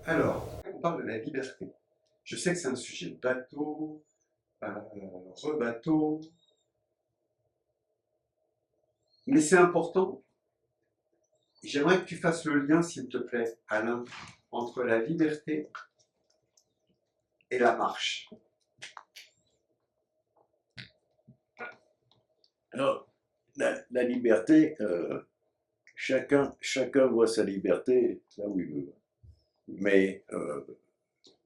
Alors, on parle de la liberté. Je sais que c'est un sujet bateau, rebateau, mais c'est important. J'aimerais que tu fasses le lien, s'il te plaît, Alain, entre la liberté et la marche. Alors, la liberté, chacun voit sa liberté là où il veut. Mais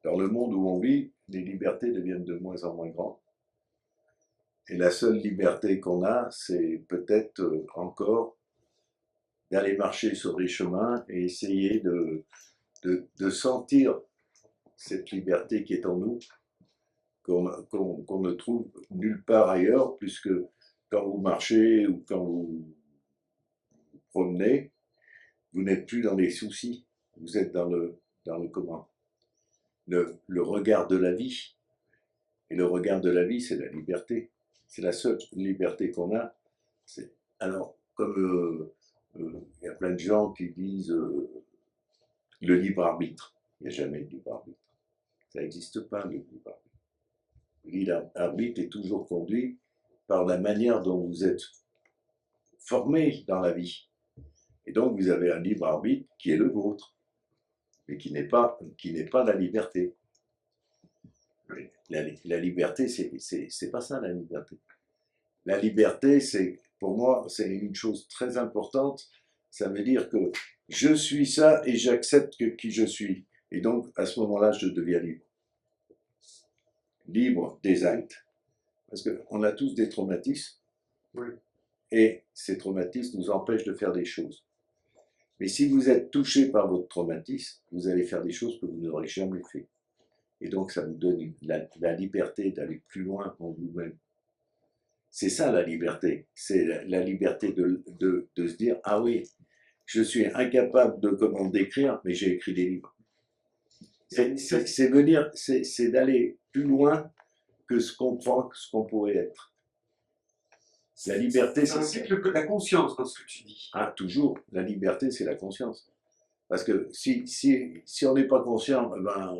dans le monde où on vit, les libertés deviennent de moins en moins grandes. Et la seule liberté qu'on a, c'est peut-être encore d'aller marcher sur les chemins et essayer de sentir cette liberté qui est en nous, qu'on ne trouve nulle part ailleurs, puisque quand vous marchez ou quand vous vous promenez, vous n'êtes plus dans les soucis, vous êtes dans le comment, le regard de la vie. Et le regard de la vie, c'est la liberté. C'est la seule liberté qu'on a. Alors, comme il y a plein de gens qui disent le libre arbitre, il n'y a jamais de libre arbitre. Ça n'existe pas, le libre arbitre. Le libre arbitre est toujours conduit par la manière dont vous êtes formé dans la vie. Et donc, vous avez un libre arbitre qui est le vôtre, mais qui n'est pas la liberté. La liberté, c'est pas ça la liberté. La liberté, pour moi, c'est une chose très importante. Ça veut dire que je suis ça et j'accepte qui je suis. Et donc, à ce moment-là, je deviens libre. Libre des actes. Parce qu'on a tous des traumatismes. Oui. Et ces traumatismes nous empêchent de faire des choses. Mais si vous êtes touché par votre traumatisme, vous allez faire des choses que vous n'aurez jamais fait. Et donc, ça vous donne la liberté d'aller plus loin en vous-même. C'est ça la liberté. C'est la liberté de se dire, ah oui, je suis incapable de comment d'écrire, mais j'ai écrit des livres. C'est d'aller plus loin que ce qu'on pense, ce qu'on pourrait être. La liberté, ça implique la conscience dans ce que tu dis. Ah, toujours. La liberté, c'est la conscience. Parce que si on n'est pas conscient, ben,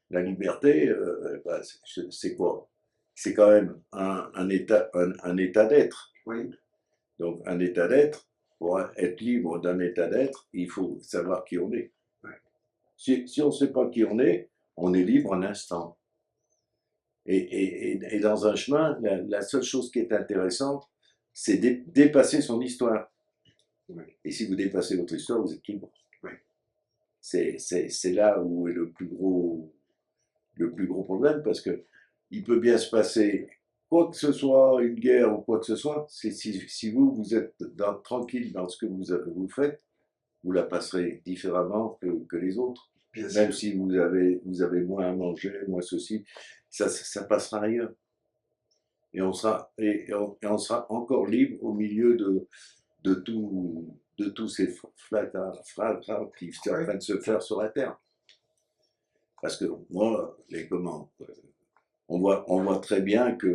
la liberté, ben, c'est quoi? C'est quand même un état d'être. Oui. Donc, un état d'être, pour être libre d'un état d'être, il faut savoir qui on est. Ouais. Si on ne sait pas qui on est libre un instant. Et dans un chemin, la seule chose qui est intéressante, c'est dépasser son histoire. Ouais. Et si vous dépassez votre histoire, vous êtes libre. Ouais. C'est là où est le plus gros problème, parce que il peut bien se passer quoi que ce soit, une guerre ou quoi que ce soit, si vous êtes tranquille dans ce que vous faites, vous la passerez différemment que les autres. Bien Même sûr. si vous avez moins à manger, moins ceci, ça passera ailleurs. Et on sera encore libre au milieu de tous ces fracas qui sont en train de se faire sur la Terre. Parce que moi, on voit très bien que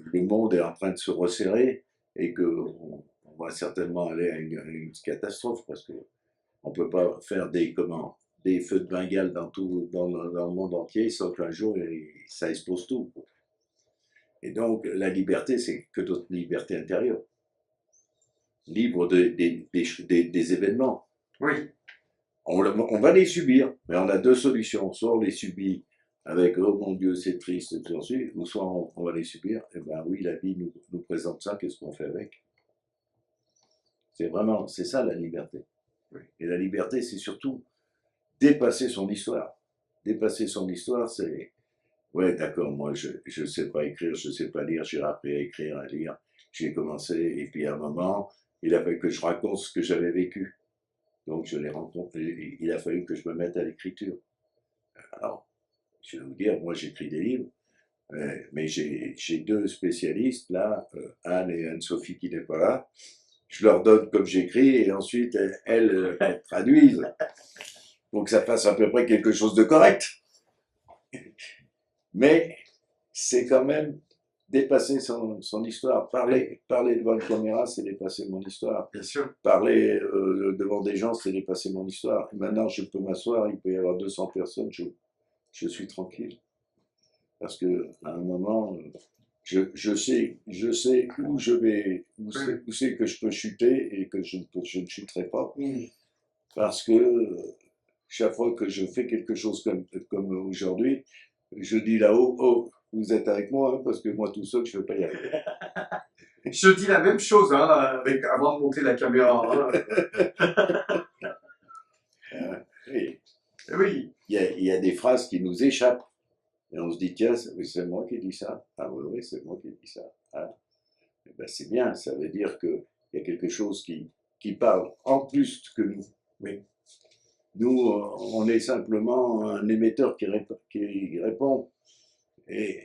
le monde est en train de se resserrer et qu'on va certainement aller à une catastrophe, parce qu'on ne peut pas faire des feux de Bengale dans le monde entier sans qu'un jour ça explose tout. Et donc la liberté, c'est que notre liberté intérieure, libre des événements. Oui. On va les subir, mais on a deux solutions. Soit on les subit avec oh mon Dieu, c'est triste, et tout suite, ou soit on va les subir. Et ben oui, la vie nous présente ça, qu'est-ce qu'on fait avec? C'est ça la liberté. Oui. Et la liberté, c'est surtout dépasser son histoire. Dépasser son histoire, c'est ouais, d'accord, moi je sais pas écrire, je sais pas lire, j'ai appris à écrire, à lire. J'ai commencé, et puis à un moment, il a fallu que je raconte ce que j'avais vécu. Donc je l'ai rencontré, il a fallu que je me mette à l'écriture. Alors, je vais vous dire, moi j'écris des livres, mais j'ai deux spécialistes là, Anne et Anne-Sophie qui n'est pas là. Je leur donne comme j'écris et ensuite elles traduisent pour que ça fasse à peu près quelque chose de correct. Mais c'est quand même dépasser son histoire. Parler devant une caméra, c'est dépasser mon histoire. Bien sûr. Parler devant des gens, c'est dépasser mon histoire. Et maintenant, je peux m'asseoir, il peut y avoir 200 personnes, je suis tranquille. Parce qu'à un moment, je sais où je vais, où c'est que je peux chuter et que je ne chuterai pas. Parce que chaque fois que je fais quelque chose comme aujourd'hui, je dis là-haut, oh, vous êtes avec moi, hein, parce que moi tout seul, je ne peux pas y aller. Je dis la même chose hein, avant de monter la caméra. Hein. Oui. Oui. Il y a des phrases qui nous échappent. Et on se dit, tiens, c'est moi qui dis ça. Ah oui, oui, c'est moi qui dis ça. Ah. Eh ben, c'est bien, ça veut dire qu'il y a quelque chose qui parle en plus que nous. Oui. Nous, on est simplement un émetteur qui répond. Et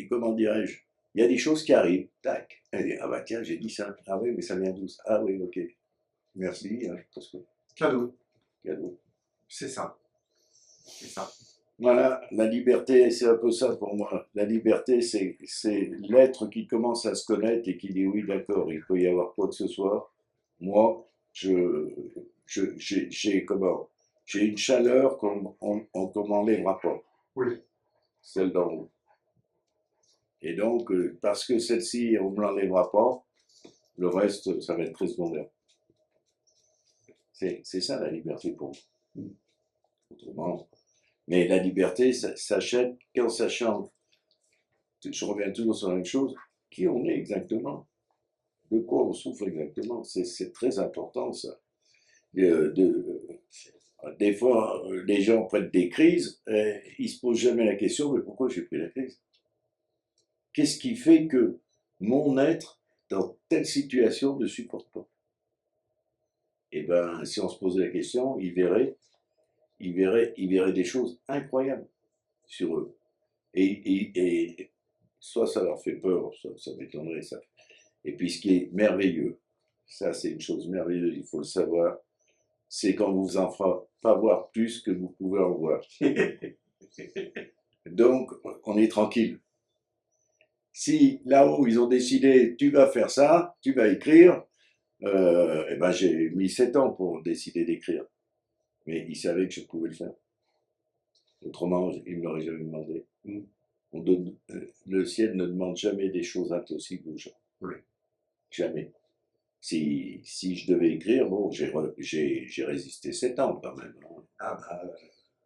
comment dirais-je, il y a des choses qui arrivent, tac. Ah bah tiens, j'ai dit ça. Ah oui, mais ça vient d'où? Ah oui, ok. Merci. Hein, parce que... Cadeau. Cadeau. C'est ça. C'est ça. Voilà, la liberté, c'est un peu ça pour moi. La liberté, c'est l'être qui commence à se connaître et qui dit oui, d'accord, il peut y avoir quoi que ce soit. Moi, j'ai une chaleur qu'on m'enlèvera pas. Oui. Celle d'en haut. Et donc, parce que celle-ci, on ne me l'enlèvera pas, le reste, ça va être très secondaire. C'est ça la liberté pour moi. Autrement. Mais la liberté s'achète qu'en sachant, je reviens toujours sur la même chose, qui on est exactement, de quoi on souffre exactement. C'est très important ça. Des fois, les gens prennent des crises, ils ne se posent jamais la question, mais pourquoi j'ai pris la crise? Qu'est-ce qui fait que mon être, dans telle situation, ne supporte pas? Eh bien, si on se posait la question, ils verraient des choses incroyables sur eux. Et soit ça leur fait peur, ça m'étonnerait ça. Et puis ce qui est merveilleux, ça c'est une chose merveilleuse, il faut le savoir, c'est quand vous en ferez pas voir plus que vous pouvez en voir. Donc, on est tranquille. Si là-haut, ils ont décidé, tu vas faire ça, tu vas écrire, eh ben, j'ai mis 7 ans pour décider d'écrire. Mais ils savaient que je pouvais le faire. Autrement, ils ne me l'auraient jamais demandé. Le ciel ne demande jamais des choses impossibles aux gens. Oui. Jamais. Si je devais écrire, bon, j'ai résisté 7 ans quand même. Ah bah,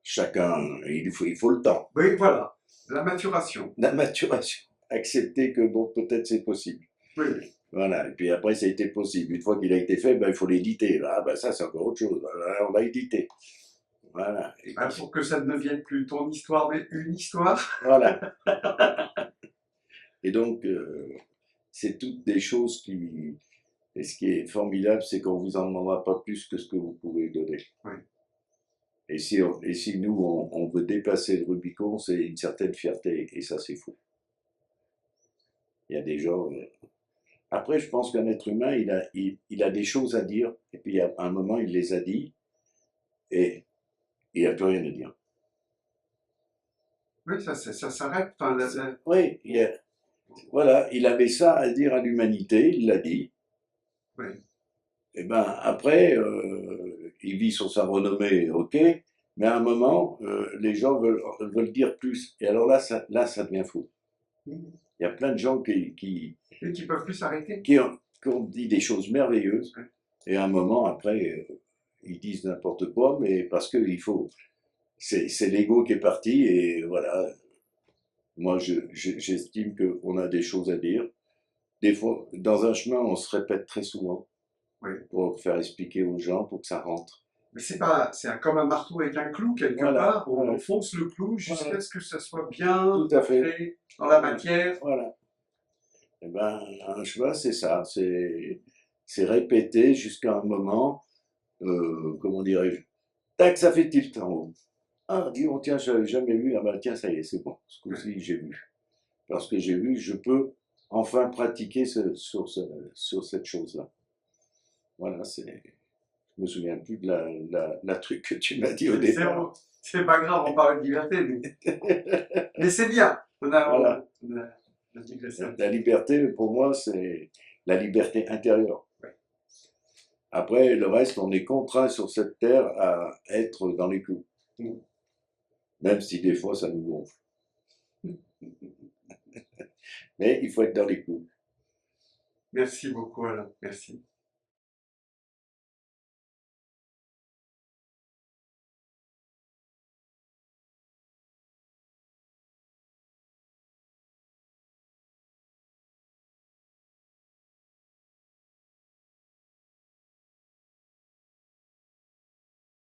chacun, il faut le temps. oui, voilà. La maturation. La maturation. Accepter que, bon, peut-être c'est possible. Oui. Voilà. Et puis après, ça a été possible. Une fois qu'il a été fait, ben, il faut l'éditer. Ah, ben ça, c'est encore autre chose. On l'a édité. Voilà. Et puis, pour que ça ne devienne plus ton histoire, mais une histoire. Voilà. Et donc, c'est toutes des choses qui... Et ce qui est formidable, c'est qu'on ne vous en demandera pas plus que ce que vous pouvez donner. Oui. Et si nous, on veut dépasser le Rubicon, c'est une certaine fierté, et ça, c'est fou. Il y a des gens... Après, je pense qu'un être humain, il a des choses à dire, et puis à un moment, il les a dit, et il n'a plus rien à dire. Oui, ça s'arrête. Enfin, oui, voilà, il avait ça à dire à l'humanité, il l'a dit. Oui. Et ben après, il vit sur sa renommée, ok, mais à un moment, les gens veulent dire plus. Et alors là, ça devient fou. Il y a plein de gens qui peuvent plus s'arrêter. Qui ont dit des choses merveilleuses, et à un moment, après, ils disent n'importe quoi, mais parce que c'est l'ego qui est parti, et voilà. Moi, j'estime qu'on a des choses à dire. Des fois, dans un chemin, on se répète très souvent. Oui. Pour faire expliquer aux gens, pour que ça rentre. Mais c'est comme un marteau avec un clou, quelque part. On enfonce le clou jusqu'à ce que ça soit bien ancré dans la matière. Voilà. Et ben, un chemin, c'est ça. C'est répéter jusqu'à un moment, comment dirais-je, tac, ça fait tilt en haut. Ah, dis donc, tiens, je n'avais jamais vu. Ah ben, tiens, ça y est, c'est bon. Ce coup-ci, j'ai vu. Parce que j'ai vu, je peux enfin pratiquer sur cette chose-là. Voilà, je me souviens plus de la truc que tu m'as dit au départ. C'est pas grave, on parle de liberté, mais c'est bien. Je digresse un La liberté, pour moi, c'est la liberté intérieure. Ouais. Après, le reste, on est contraint sur cette terre à être dans les clous. Mm. Même si des fois, ça nous gonfle. Mais il faut être dans les clous. Merci beaucoup, Alain. Merci.